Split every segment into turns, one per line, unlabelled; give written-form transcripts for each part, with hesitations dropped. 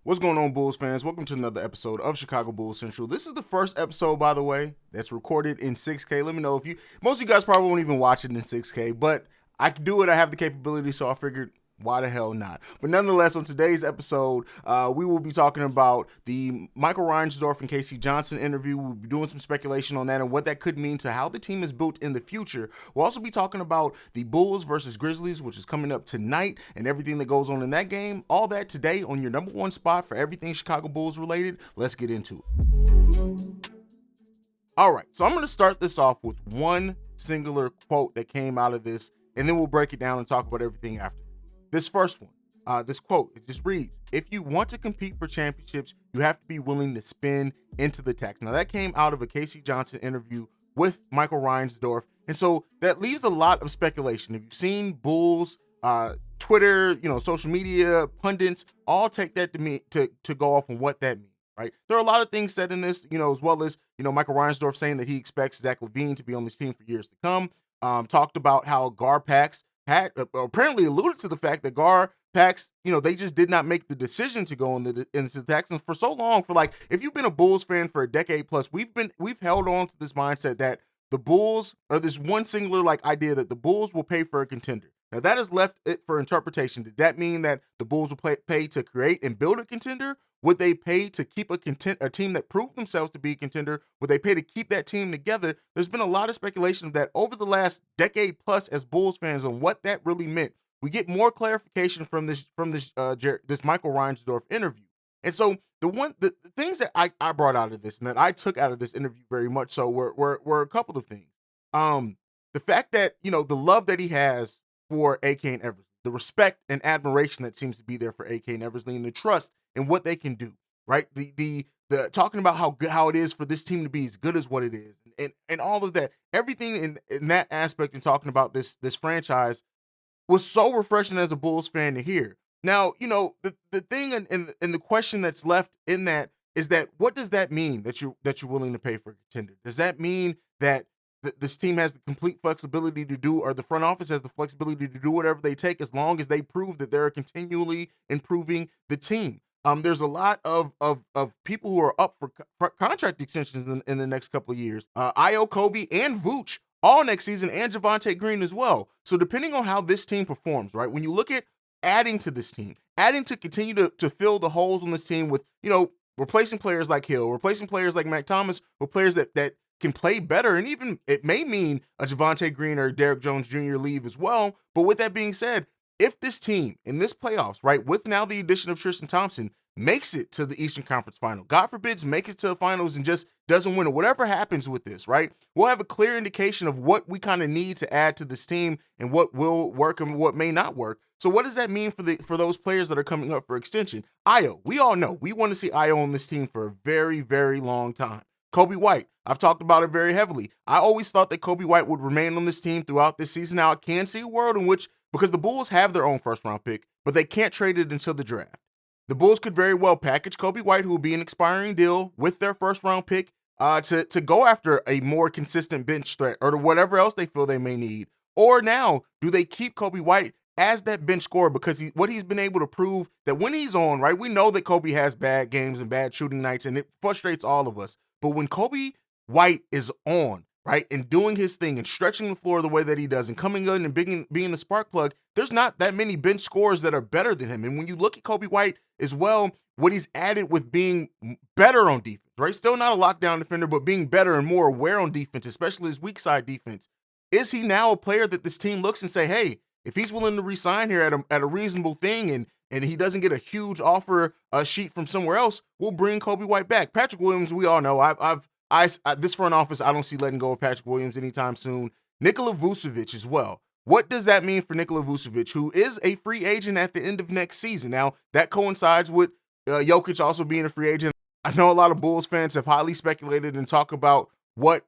What's going on, Bulls fans? Welcome to another episode of Chicago Bulls Central. This is the first episode, by the way, that's recorded in 6K. Let me know if most of you guys probably won't even watch it in 6K, but I can do it. I have the capability, so I figured, why the hell not? But nonetheless, on today's episode, we will be talking about the Michael Reinsdorf and Casey Johnson interview. We'll be doing some speculation on that and what that could mean to how the team is built in the future. We'll also be talking about the Bulls versus Grizzlies, which is coming up tonight, and everything that goes on in that game. All that today on your number one spot for everything Chicago Bulls related. Let's get into it. All right, so I'm going to start this off with one singular quote that came out of this, and then we'll break it down and talk about everything after. This first one, this quote, it just reads, "If you want to compete for championships, you have to be willing to spin into the tax." Now, that came out of a Casey Johnson interview with Michael Reinsdorf, and so that leaves a lot of speculation. If you've seen Bulls, Twitter, social media, pundits, all take that to go off on what that means. Right. There are a lot of things said in this, as well as, Michael Reinsdorf saying that he expects Zach LaVine to be on this team for years to come. Talked about how Garpax had apparently alluded to the fact that Garpax, they just did not make the decision to go into the Texans for so long. For like, if you've been a Bulls fan for a decade plus, we've held on to this mindset that the Bulls, or this one singular idea that the Bulls will pay for a contender. Now that has left it for interpretation. Did that mean that the Bulls will pay to create and build a contender? Would they pay to keep a team that proved themselves to be a contender? Would they pay to keep that team together? There's been a lot of speculation of that over the last decade plus as Bulls fans on what that really meant. We get more clarification from this Michael Reinsdorf interview. And so the things that I brought out of this and that I took out of this interview very much so were a couple of things. The fact that, the love that he has for AK and Eversley, the respect and admiration that seems to be there for AK and Eversley, and the trust in what they can do, right? The talking about how it is for this team to be as good as what it is, and all of that, everything in that aspect, and talking about this franchise was so refreshing as a Bulls fan to hear. Now, the thing and the question that's left in that is that, what does that mean that you're willing to pay for a contender? Does that mean that this team has the complete flexibility to do, or the front office has the flexibility to do whatever they take, as long as they prove that they're continually improving the team? There's a lot of people who are up for contract extensions in the next couple of years. Io, Kobe, and Vooch all next season, and Javonte Green as well. So depending on how this team performs, right, when you look at adding to this team, adding to continue to fill the holes on this team with, replacing players like Hill, replacing players like Mac Thomas with players that can play better, and even it may mean a Javonte Green or Derrick Jones Jr. leave as well. But with that being said, if this team in this playoffs, right, with now the addition of Tristan Thompson, makes it to the Eastern Conference Final, God forbids, make it to the finals and just doesn't win it, whatever happens with this, right, we'll have a clear indication of what we kind of need to add to this team and what will work and what may not work. So what does that mean for those players that are coming up for extension? Io, we all know we want to see Io on this team for a very, very long time. Kobe White, I've talked about it very heavily. I always thought that Kobe White would remain on this team throughout this season. Now, I can see a world in which, because the Bulls have their own first-round pick, but they can't trade it until the draft. The Bulls could very well package Kobe White, who will be an expiring deal, with their first-round pick to go after a more consistent bench threat or to whatever else they feel they may need. Or now, do they keep Kobe White as that bench scorer, because what he's been able to prove that when he's on, right, we know that Kobe has bad games and bad shooting nights, and it frustrates all of us. But when Kobe White is on, right, and doing his thing and stretching the floor the way that he does and coming in and being the spark plug, there's not that many bench scorers that are better than him. And when you look at Kobe White as well, what he's added with being better on defense, right, still not a lockdown defender, but being better and more aware on defense, especially his weak side defense, is he now a player that this team looks and say, hey, if he's willing to resign here at a reasonable thing and he doesn't get a huge offer sheet from somewhere else, we'll bring Kobe White back. Patrick Williams, we all know, this front office, I don't see letting go of Patrick Williams anytime soon. Nikola Vucevic as well. What does that mean for Nikola Vucevic, who is a free agent at the end of next season? Now, that coincides with Jokic also being a free agent. I know a lot of Bulls fans have highly speculated and talk about what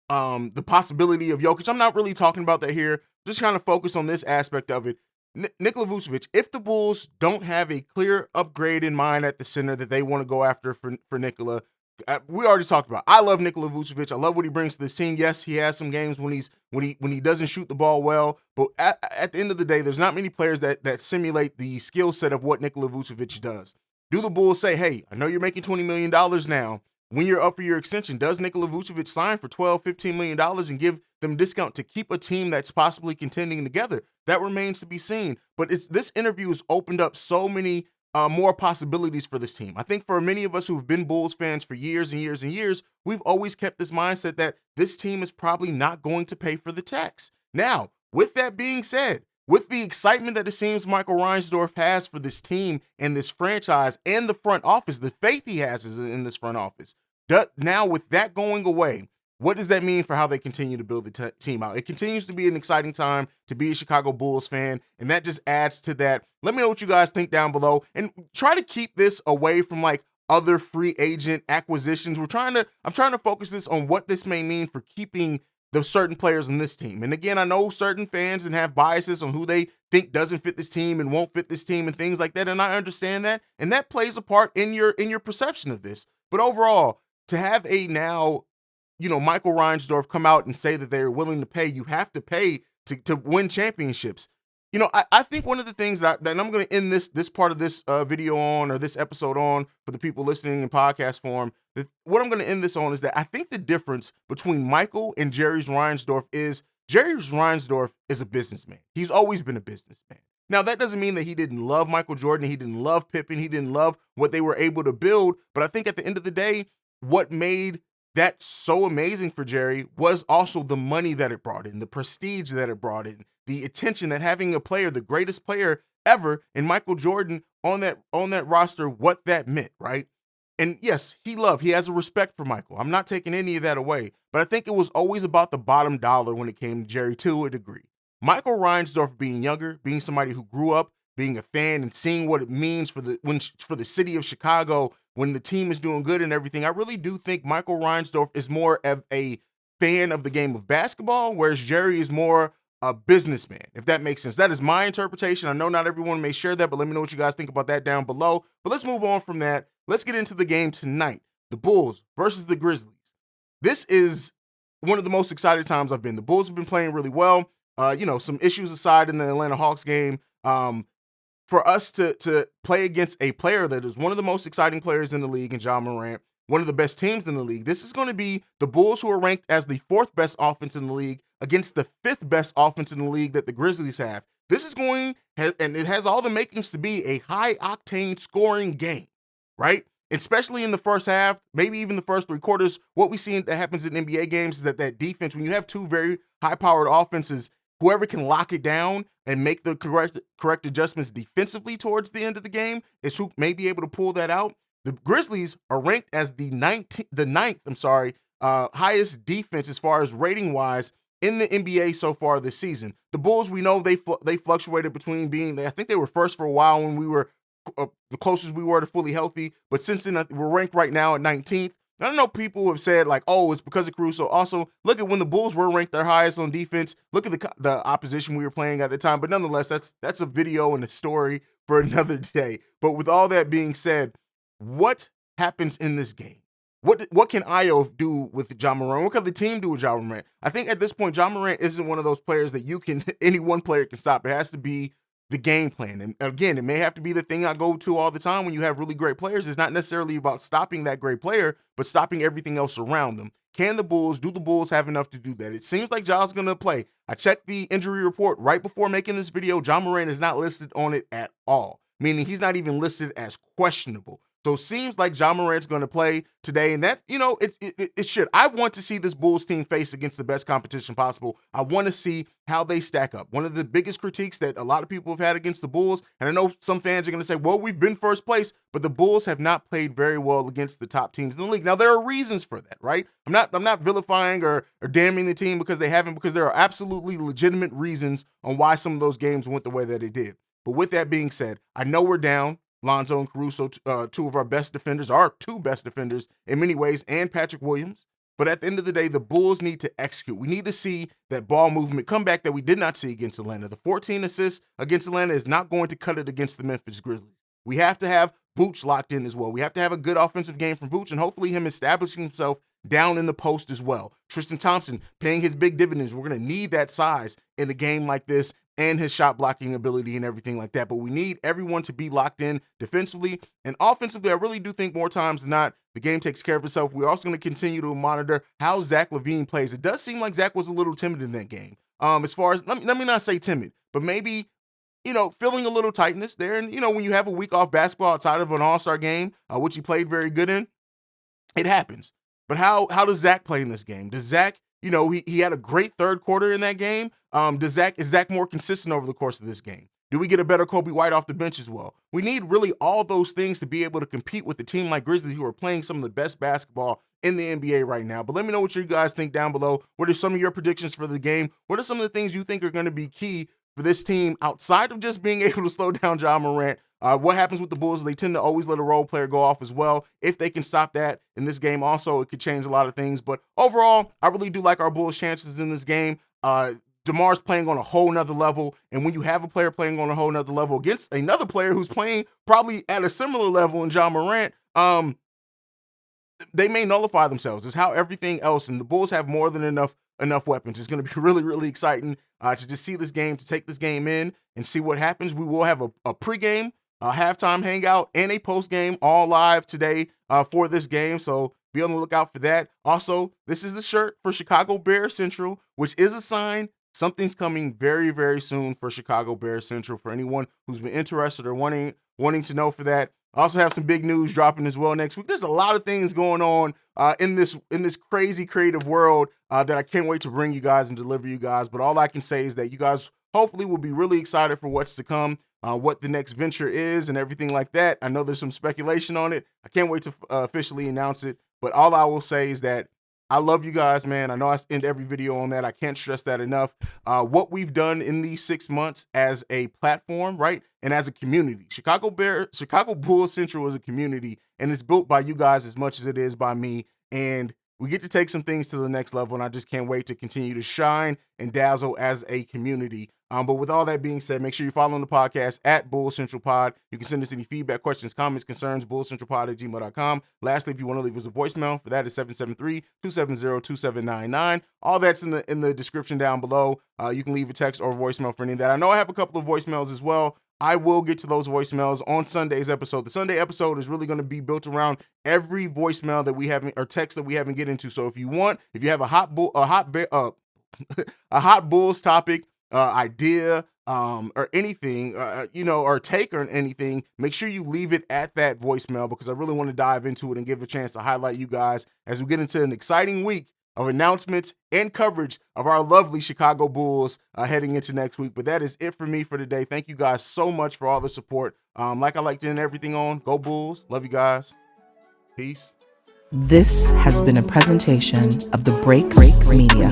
the possibility of Jokic. I'm not really talking about that here. Just kind of focus on this aspect of it. Nikola Vucevic, if the Bulls don't have a clear upgrade in mind at the center that they want to go after for Nikola, we already talked about. I love Nikola Vucevic. I love what he brings to this team. Yes, he has some games when he doesn't shoot the ball well, but at the end of the day, there's not many players that simulate the skill set of what Nikola Vucevic does. Do the Bulls say, hey, I know you're making $20 million now. When you're up for your extension, does Nikola Vucevic sign for $12, $15 million and give them a discount to keep a team that's possibly contending together? That remains to be seen. But this interview has opened up so many more possibilities for this team. I think for many of us who've been Bulls fans for years and years and years, we've always kept this mindset that this team is probably not going to pay for the tax. Now, with that being said, with the excitement that it seems Michael Reinsdorf has for this team and this franchise and the front office, the faith he has in this front office, now with that going away, what does that mean for how they continue to build the team out? It continues to be an exciting time to be a Chicago Bulls fan, and that just adds to that. Let me know what you guys think down below, and try to keep this away from like other free agent acquisitions. I'm trying to focus this on what this may mean for keeping the certain players in this team. And again, I know certain fans and have biases on who they think doesn't fit this team and won't fit this team and things like that, and I understand that, and that plays a part in your perception of this. But overall, to have a now, Michael Reinsdorf come out and say that they're willing to pay, you have to pay to win championships. I think one of the things that I'm going to end this part of this video on, or this episode on, for the people listening in podcast form, what I'm going to end this on is that I think the difference between Michael and Jerry Reinsdorf is a businessman. He's always been a businessman. Now, that doesn't mean that he didn't love Michael Jordan, he didn't love Pippen, he didn't love what they were able to build, but I think at the end of the day, what made that so amazing for Jerry was also the money that it brought in, the prestige that it brought in, the attention that having a player, the greatest player ever in Michael Jordan on that roster, what that meant, right? And yes, he has a respect for Michael. I'm not taking any of that away, but I think it was always about the bottom dollar when it came to Jerry, to a degree. Michael Reinsdorf, being younger, being somebody who grew up being a fan and seeing what it means for the city of Chicago when the team is doing good and everything, I really do think Michael Reinsdorf is more of a fan of the game of basketball, whereas Jerry is more a businessman, if that makes sense. That is my interpretation. I know not everyone may share that, but let me know what you guys think about that down below. But let's move on from that. Let's get into the game tonight. The Bulls versus the Grizzlies. This is one of the most excited times I've been. The Bulls have been playing really well. Some issues aside in the Atlanta Hawks game, for us to play against a player that is one of the most exciting players in the league in Ja Morant, one of the best teams in the league, this is going to be the Bulls, who are ranked as the 4th best offense in the league, against the 5th best offense in the league that the Grizzlies have. This is and it has all the makings to be a high-octane scoring game, right? Especially in the first half, maybe even the first 3 quarters. What we see that happens in NBA games is that defense, when you have 2 very high-powered offenses, whoever can lock it down and make the correct adjustments defensively towards the end of the game is who may be able to pull that out. The Grizzlies are ranked as the ninth highest defense as far as rating-wise in the NBA so far this season. The Bulls, we know they fluctuated between being, I think they were first for a while when we were the closest we were to fully healthy, but since then we're ranked right now at 19th. I don't know, people have said like, oh, it's because of Caruso. Also, look at when the Bulls were ranked their highest on defense. Look at the opposition we were playing at the time. But nonetheless, that's a video and a story for another day. But with all that being said, what happens in this game? What can Ayo do with Ja Morant? What can the team do with Ja Morant? I think at this point, Ja Morant isn't one of those players that any one player can stop. It has to be the game plan. And again, it may have to be the thing I go to all the time when you have really great players. It's not necessarily about stopping that great player, but stopping everything else around them. Do the Bulls have enough to do that? It seems like Ja's going to play. I checked the injury report right before making this video. Ja Morant is not listed on it at all, meaning he's not even listed as questionable. So it seems like Ja Morant's going to play today, and that, it should. I want to see this Bulls team face against the best competition possible. I want to see how they stack up. One of the biggest critiques that a lot of people have had against the Bulls, and I know some fans are going to say, well, we've been first place, but the Bulls have not played very well against the top teams in the league. Now, there are reasons for that, right? I'm not vilifying or damning the team because they haven't, because there are absolutely legitimate reasons on why some of those games went the way that it did. But with that being said, I know we're down. Lonzo and Caruso, 2 of our best defenders, are 2 best defenders in many ways, and Patrick Williams. But at the end of the day, the Bulls need to execute. We need to see that ball movement come back that we did not see against Atlanta. The 14 assists against Atlanta is not going to cut it against the Memphis Grizzlies. We have to have Vooch locked in as well. We have to have a good offensive game from Vooch, and hopefully him establishing himself down in the post as well. Tristan Thompson paying his big dividends. We're going to need that size in a game like this and his shot blocking ability and everything like that. But we need everyone to be locked in defensively and offensively. I really do think more times than not, the game takes care of itself. We're also going to continue to monitor how Zach LaVine plays. It does seem like Zach was a little timid in that game. As far as, let me not say timid, but maybe, feeling a little tightness there. And, when you have a week off basketball outside of an all-star game, which he played very good in, it happens. But how does Zach play in this game? Does Zach, he had a great third quarter in that game. Is Zach more consistent over the course of this game? Do we get a better Kobe White off the bench as well? We need really all those things to be able to compete with a team like Grizzlies, who are playing some of the best basketball in the NBA right now. But let me know what you guys think down below. What are some of your predictions for the game? What are some of the things you think are going to be key for this team outside of just being able to slow down Ja Morant? What happens with the Bulls? They tend to always let a role player go off as well. If they can stop that in this game also, it could change a lot of things. But overall, I really do like our Bulls' chances in this game. DeMar's playing on a whole nother level. And when you have a player playing on a whole nother level against another player who's playing probably at a similar level in Ja Morant, they may nullify themselves. It's how everything else, and the Bulls have more than enough weapons. It's going to be really, really exciting to just see this game, to take this game in and see what happens. We will have a pregame, halftime hangout, and a postgame all live today for this game. So be on the lookout for that. Also, this is the shirt for Chicago Bears Central, which is a sign something's coming very, very soon for Chicago Bears Central. For anyone who's been interested or wanting to know for that. I also have some big news dropping as well next week. There's a lot of things going on in this crazy creative world that I can't wait to bring you guys and deliver you guys. But all I can say is that you guys hopefully will be really excited for what's to come, what the next venture is and everything like that. I know there's some speculation on it. I can't wait to officially announce it. But all I will say is that I love you guys, man. I know I end every video on that. I can't stress that enough. What we've done in these 6 months as a platform, right? And as a community. Chicago Bulls Central is a community, and it's built by you guys as much as it is by me. And we get to take some things to the next level, and I just can't wait to continue to shine and dazzle as a community. But with all that being said, make sure you're following the podcast at Bulls Central Pod. You can send us any feedback, questions, comments, concerns, bullscentralpod@gmail.com. Lastly, if you want to leave us a voicemail, for that is 773-270-2799. All that's in the description down below. You can leave a text or voicemail for any of that. I know I have a couple of voicemails as well. I will get to those voicemails on Sunday's episode. The Sunday episode is really going to be built around every voicemail that we haven't, or text that we haven't get into. So if you have a hot Bulls topic, idea, or anything, or take or anything, make sure you leave it at that voicemail, because I really want to dive into it and give a chance to highlight you guys as we get into an exciting week of announcements and coverage of our lovely Chicago Bulls heading into next week. But that is it for me for today. Thank you guys so much for all the support. Like I like to end everything on, go Bulls. Love you guys. Peace.
This has been a presentation of the Break Media.